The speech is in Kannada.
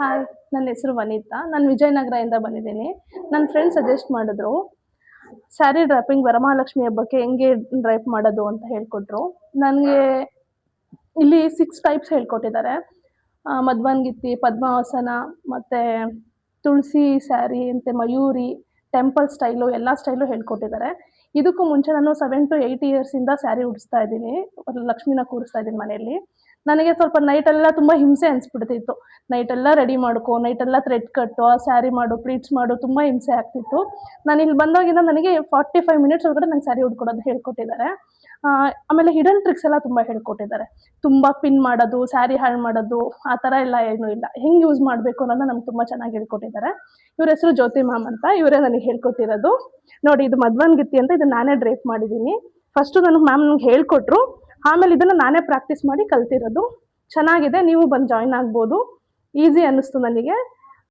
ಹಾಯ್, ನನ್ನ ಹೆಸರು ವನಿತಾ. ನಾನು ವಿಜಯನಗರದಿಂದ ಬಂದಿದ್ದೀನಿ. ನನ್ನ ಫ್ರೆಂಡ್ ಸಜೆಸ್ಟ್ ಮಾಡಿದ್ರು. ಸ್ಯಾರಿ ಡ್ರಾಪಿಂಗ್ ವರಮಹಾಲಕ್ಷ್ಮಿ ಹಬ್ಬಕ್ಕೆ ಹೆಂಗೆ ಡ್ರೈಪ್ ಮಾಡೋದು ಅಂತ ಹೇಳ್ಕೊಟ್ರು. ನನಗೆ ಇಲ್ಲಿ 6 ಟೈಪ್ಸ್ ಹೇಳ್ಕೊಟ್ಟಿದ್ದಾರೆ. ಮಧ್ವಾನ್ಗಿತ್ತಿ, ಪದ್ಮಾವಸನ, ಮತ್ತು ತುಳಸಿ ಸ್ಯಾರಿ, ಮತ್ತು ಮಯೂರಿ, ಟೆಂಪಲ್ ಸ್ಟೈಲು ಎಲ್ಲ ಸ್ಟೈಲು ಹೇಳ್ಕೊಟ್ಟಿದ್ದಾರೆ. ಇದಕ್ಕೂ ಮುಂಚೆ ನಾನು 7 to 8 ಇಯರ್ಸಿಂದ ಸ್ಯಾರಿ ಉಡಿಸ್ತಾ ಇದ್ದೀನಿ. ಲಕ್ಷ್ಮಿನ ಕೂರಿಸ್ತಾ ಇದ್ದೀನಿ ಮನೆಯಲ್ಲಿ. ನನಗೆ ಸ್ವಲ್ಪ ನೈಟೆಲ್ಲ ತುಂಬ ಹಿಂಸೆ ಅನಿಸ್ಬಿಡ್ತಿತ್ತು. ನೈಟೆಲ್ಲ ರೆಡಿ ಮಾಡ್ಕೊ, ನೈಟೆಲ್ಲ ಥ್ರೆಡ್ ಕಟ್ಟು, ಆ ಸ್ಯಾರಿ ಮಾಡು, ಪ್ಲೀಟ್ಸ್ ಮಾಡು, ತುಂಬ ಹಿಂಸೆ ಆಗ್ತಿತ್ತು. ನಾನು ಇಲ್ಲಿ ಬಂದಾಗಿಂದ ನನಗೆ 45 ಮಿನಿಟ್ಸ್ ಒಳಗಡೆ ನಂಗೆ ಸ್ಯಾರಿ ಉಟ್ಕೊಡೋದು ಹೇಳ್ಕೊಟ್ಟಿದ್ದಾರೆ. ಆಮೇಲೆ ಹಿಡನ್ ಟ್ರಿಕ್ಸ್ ಎಲ್ಲ ತುಂಬ ಹೇಳ್ಕೊಟ್ಟಿದ್ದಾರೆ. ತುಂಬ ಪಿನ್ ಮಾಡೋದು, ಸ್ಯಾರಿ ಹಾಳು ಮಾಡೋದು ಆ ಥರ ಎಲ್ಲ ಏನೂ ಇಲ್ಲ. ಹೆಂಗೆ ಯೂಸ್ ಮಾಡಬೇಕು ಅನ್ನೋದನ್ನ ನಮ್ಗೆ ತುಂಬ ಚೆನ್ನಾಗಿ ಹೇಳ್ಕೊಟ್ಟಿದ್ದಾರೆ. ಇವ್ರ ಹೆಸರು ಜ್ಯೋತಿ ಮ್ಯಾಮ್ ಅಂತ. ಇವರೇ ನನಗೆ ಹೇಳ್ಕೊಟ್ಟಿರೋದು. ನೋಡಿ, ಇದು ಮಧ್ವಾನ್ಗಿತ್ತಿ ಅಂತ. ಇದನ್ನ ನಾನೇ ಡ್ರೇಪ್ ಮಾಡಿದ್ದೀನಿ. ಫಸ್ಟು ನನಗೆ ಮ್ಯಾಮ್ ನಂಗೆ ಹೇಳ್ಕೊಟ್ರು. ಆಮೇಲೆ ಇದನ್ನು ನಾನೇ ಪ್ರಾಕ್ಟೀಸ್ ಮಾಡಿ ಕಲ್ತಿರೋದು. ಚೆನ್ನಾಗಿದೆ, ನೀವು ಬಂದು ಜಾಯ್ನ್ ಆಗ್ಬೋದು. ಈಸಿ ಅನ್ನಿಸ್ತು ನನಗೆ.